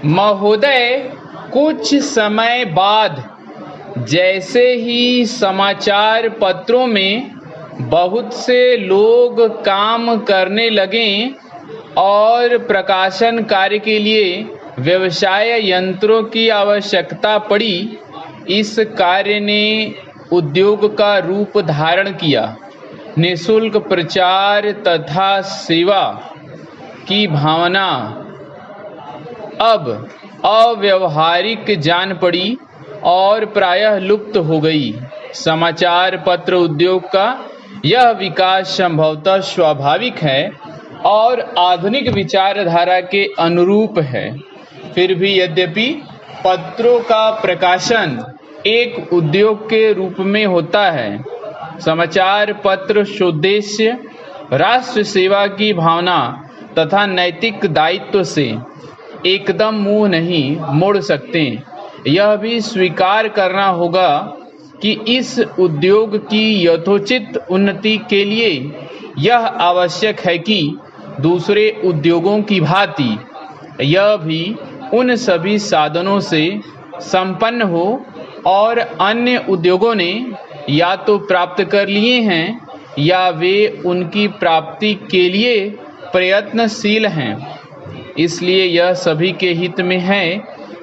महोदय, कुछ समय बाद जैसे ही समाचार पत्रों में बहुत से लोग काम करने लगे और प्रकाशन कार्य के लिए व्यवसाय यंत्रों की आवश्यकता पड़ी, इस कार्य ने उद्योग का रूप धारण किया। निःशुल्क प्रचार तथा सेवा की भावना अब अव्यावहारिक जान पड़ी और प्रायः लुप्त हो गई। समाचार पत्र उद्योग का यह विकास संभवतः स्वाभाविक है और आधुनिक विचारधारा के अनुरूप है। फिर भी यद्यपि पत्रों का प्रकाशन एक उद्योग के रूप में होता है, समाचार पत्र सुद्देश्य राष्ट्र सेवा की भावना तथा नैतिक दायित्व से एकदम मुंह नहीं मोड़ सकते। यह भी स्वीकार करना होगा कि इस उद्योग की यथोचित उन्नति के लिए यह आवश्यक है कि दूसरे उद्योगों की भांति यह भी उन सभी साधनों से संपन्न हो और अन्य उद्योगों ने या तो प्राप्त कर लिए हैं या वे उनकी प्राप्ति के लिए प्रयत्नशील हैं। इसलिए यह सभी के हित में है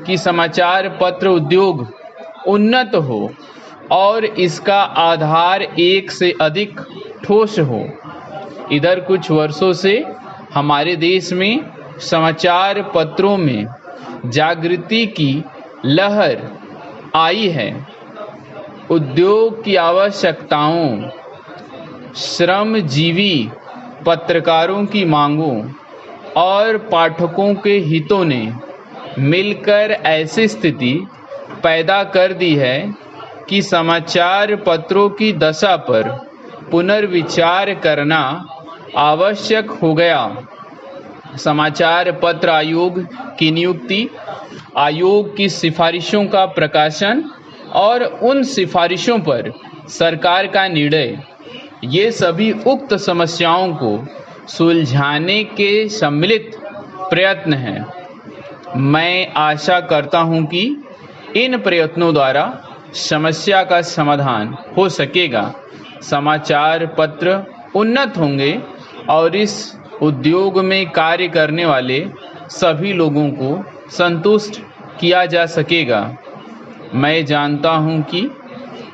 कि समाचार पत्र उद्योग उन्नत हो और इसका आधार एक से अधिक ठोस हो। इधर कुछ वर्षों से हमारे देश में समाचार पत्रों में जागृति की लहर आई है। उद्योग की आवश्यकताओं, श्रमजीवी पत्रकारों की मांगों और पाठकों के हितों ने मिलकर ऐसी स्थिति पैदा कर दी है कि समाचार पत्रों की दशा पर पुनर्विचार करना आवश्यक हो गया। समाचार पत्र आयोग की नियुक्ति, आयोग की सिफारिशों का प्रकाशन और उन सिफारिशों पर सरकार का निर्णय, ये सभी उक्त समस्याओं को सुलझाने के सम्मिलित प्रयत्न हैं। मैं आशा करता हूं कि इन प्रयत्नों द्वारा समस्या का समाधान हो सकेगा, समाचार पत्र उन्नत होंगे और इस उद्योग में कार्य करने वाले सभी लोगों को संतुष्ट किया जा सकेगा। मैं जानता हूं कि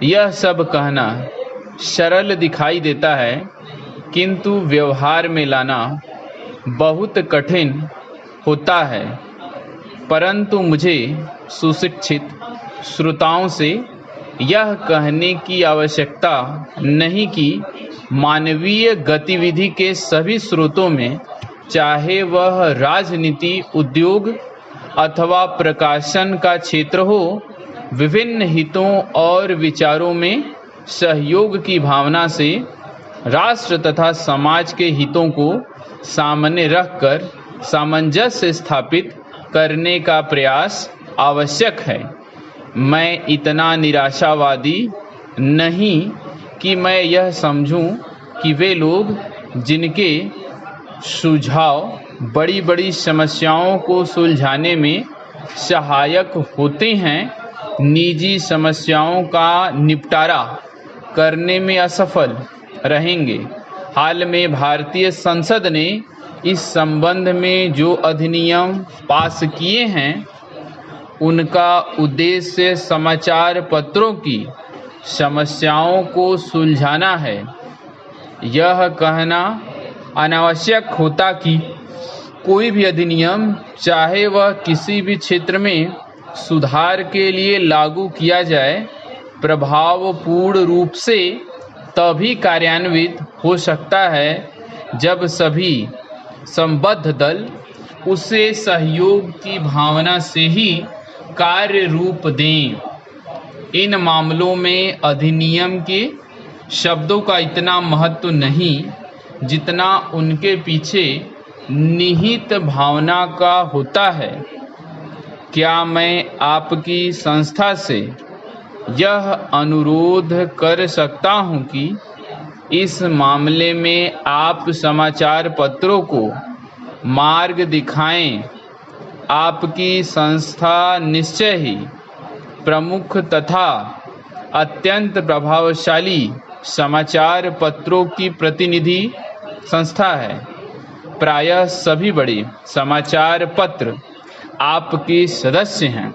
यह सब कहना सरल दिखाई देता है, किंतु व्यवहार में लाना बहुत कठिन होता है। परंतु मुझे सुशिक्षित श्रोताओं से यह कहने की आवश्यकता नहीं कि मानवीय गतिविधि के सभी स्रोतों में, चाहे वह राजनीति, उद्योग अथवा प्रकाशन का क्षेत्र हो, विभिन्न हितों और विचारों में सहयोग की भावना से राष्ट्र तथा समाज के हितों को सामने रखकर सामंजस्य स्थापित करने का प्रयास आवश्यक है। मैं इतना निराशावादी नहीं कि मैं यह समझूं कि वे लोग जिनके सुझाव बड़ी बड़ी समस्याओं को सुलझाने में सहायक होते हैं, निजी समस्याओं का निपटारा करने में असफल रहेंगे। हाल में भारतीय संसद ने इस संबंध में जो अधिनियम पास किए हैं, उनका उद्देश्य समाचार पत्रों की समस्याओं को सुलझाना है। यह कहना अनावश्यक होता कि कोई भी अधिनियम, चाहे वह किसी भी क्षेत्र में सुधार के लिए लागू किया जाए, प्रभावपूर्ण रूप से तभी कार्यान्वित हो सकता है जब सभी संबद्ध दल उसे सहयोग की भावना से ही कार्य रूप दें। इन मामलों में अधिनियम के शब्दों का इतना महत्व नहीं जितना उनके पीछे निहित भावना का होता है। क्या मैं आपकी संस्था से यह अनुरोध कर सकता हूं कि इस मामले में आप समाचार पत्रों को मार्ग दिखाएं आपकी संस्था निश्चय ही प्रमुख तथा अत्यंत प्रभावशाली समाचार पत्रों की प्रतिनिधि संस्था है। प्रायः सभी बड़े समाचार पत्र आपके सदस्य हैं।